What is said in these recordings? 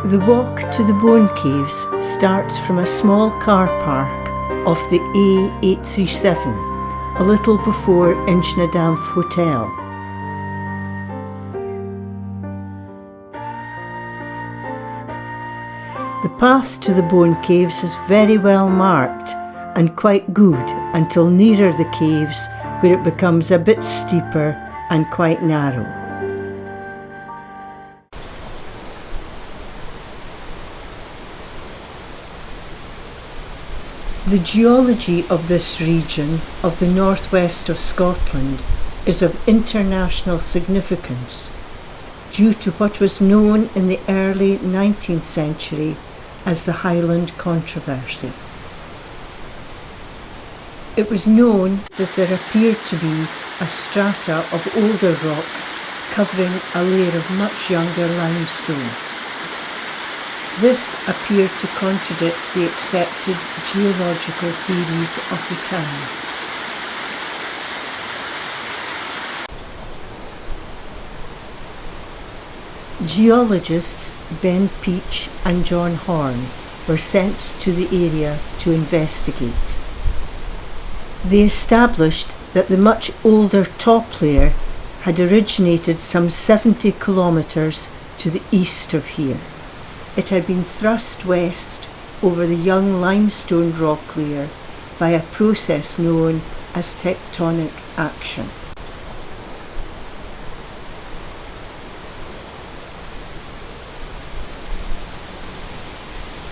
The walk to the Bone Caves starts from a small car park off the A837, a little before Inchnadamph Hotel. The path to the Bone Caves is very well marked and quite good until nearer the caves, where it becomes a bit steeper and quite narrow. The geology of this region of the northwest of Scotland is of international significance due to what was known in the early 19th century as the Highland Controversy. It was known that there appeared to be a strata of older rocks covering a layer of much younger limestone. This appeared to contradict the accepted geological theories of the time. Geologists Ben Peach and John Horn were sent to the area to investigate. They established that the much older top layer had originated some 70 kilometres to the east of here. It had been thrust west over the young limestone rock layer by a process known as tectonic action.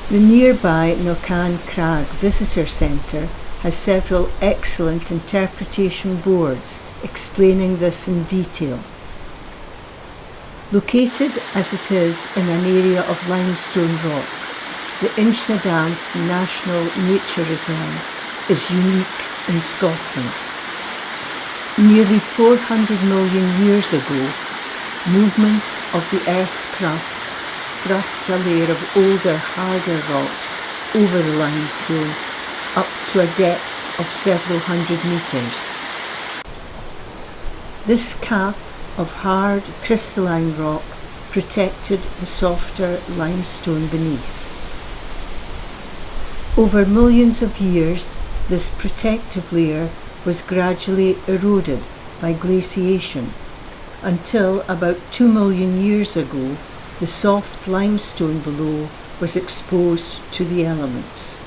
The nearby Knockan Crag Visitor Centre has several excellent interpretation boards explaining this in detail. Located as it is in an area of limestone rock, the Inchnadamph National Nature Reserve is unique in Scotland. Nearly 400 million years ago, movements of the Earth's crust thrust a layer of older, harder rocks over the limestone up to a depth of several hundred metres. This cap of hard crystalline rock protected the softer limestone beneath. Over millions of years, this protective layer was gradually eroded by glaciation until about 2 million years ago the soft limestone below was exposed to the elements.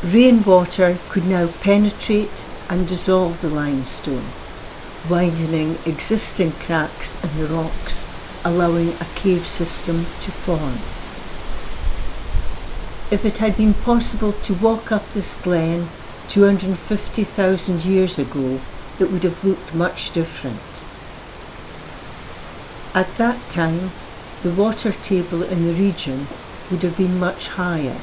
Rainwater could now penetrate and dissolve the limestone, widening existing cracks in the rocks, allowing a cave system to form. If it had been possible to walk up this glen 250,000 years ago, it would have looked much different. At that time, the water table in the region would have been much higher.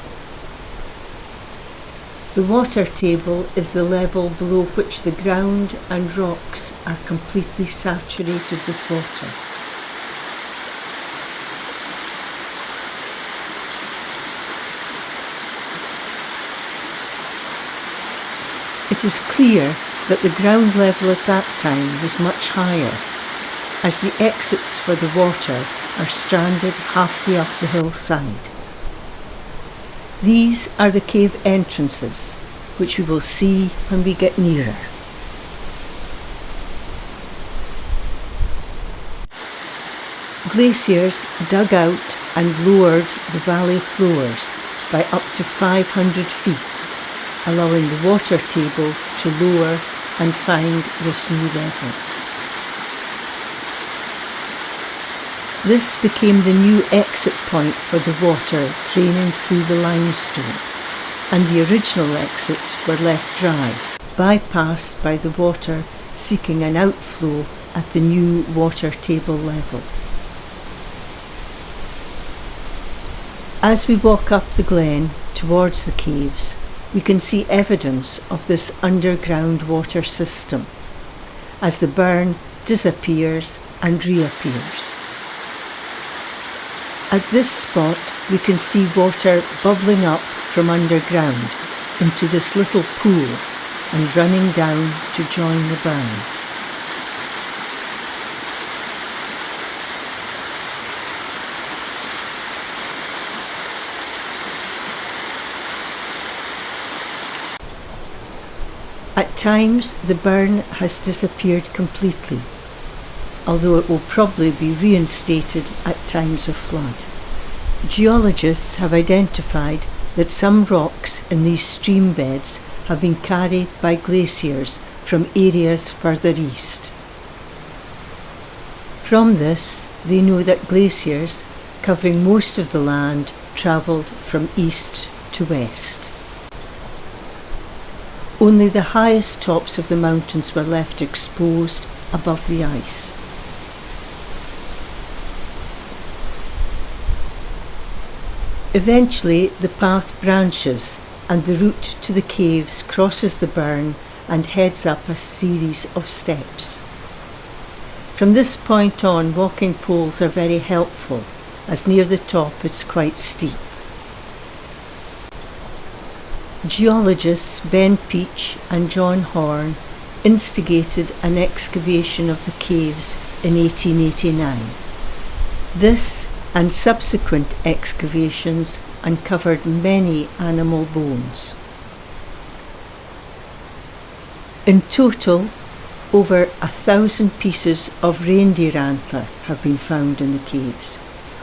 The water table is the level below which the ground and rocks are completely saturated with water. It is clear that the ground level at that time was much higher, as the exits for the water are stranded halfway up the hillside. These are the cave entrances, which we will see when we get nearer. Glaciers dug out and lowered the valley floors by up to 500 feet, allowing the water table to lower and find this new level. This became the new exit point for the water draining through the limestone, and the original exits were left dry, bypassed by the water seeking an outflow at the new water table level. As we walk up the glen towards the caves, we can see evidence of this underground water system, as the burn disappears and reappears. At this spot, we can see water bubbling up from underground into this little pool and running down to join the burn. times the burn has disappeared completely, although it will probably be reinstated at times of flood. Geologists have identified that some rocks in these stream beds have been carried by glaciers from areas further east. From this, they know that glaciers, covering most of the land, travelled from east to west. Only the highest tops of the mountains were left exposed above the ice. Eventually, the path branches and the route to the caves crosses the burn and heads up a series of steps. From this point on, walking poles are very helpful, as near the top it's quite steep. Geologists Ben Peach and John Horn instigated an excavation of the caves in 1889. This and subsequent excavations uncovered many animal bones. In total, over 1,000 pieces of reindeer antler have been found in the caves,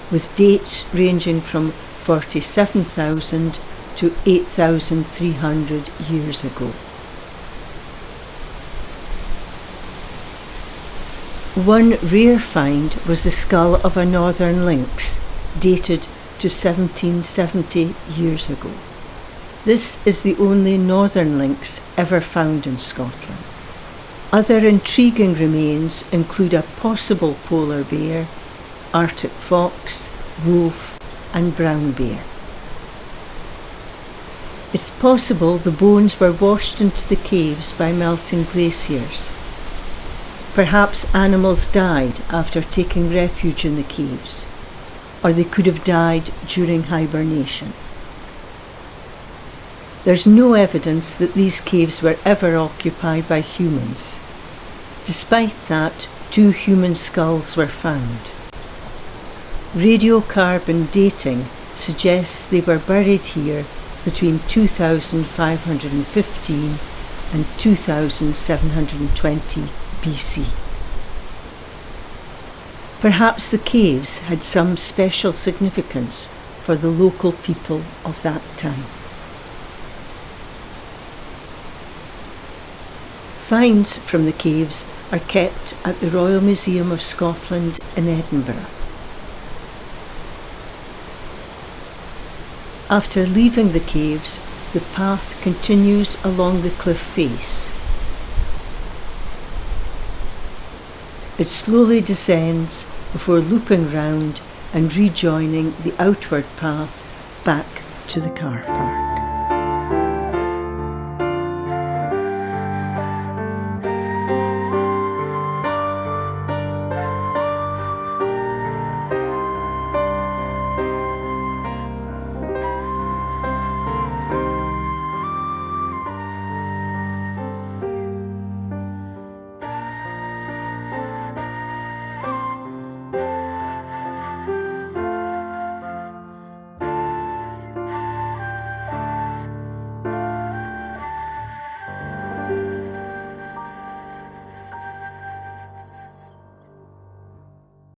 with dates ranging from 47,000 to 8,300 years ago. One rare find was the skull of a northern lynx, dated to 1770 years ago. This is the only northern lynx ever found in Scotland. Other intriguing remains include a possible polar bear, Arctic fox, wolf, and brown bear. It's possible the bones were washed into the caves by melting glaciers. Perhaps animals died after taking refuge in the caves, or they could have died during hibernation. There's no evidence that these caves were ever occupied by humans. Despite that, 2 human skulls were found. Radiocarbon dating suggests they were buried here between 2515 and 2720 BC. Perhaps the caves had some special significance for the local people of that time. Finds from the caves are kept at the Royal Museum of Scotland in Edinburgh. After leaving the caves, the path continues along the cliff face. It slowly descends before looping round and rejoining the outward path back to the car park.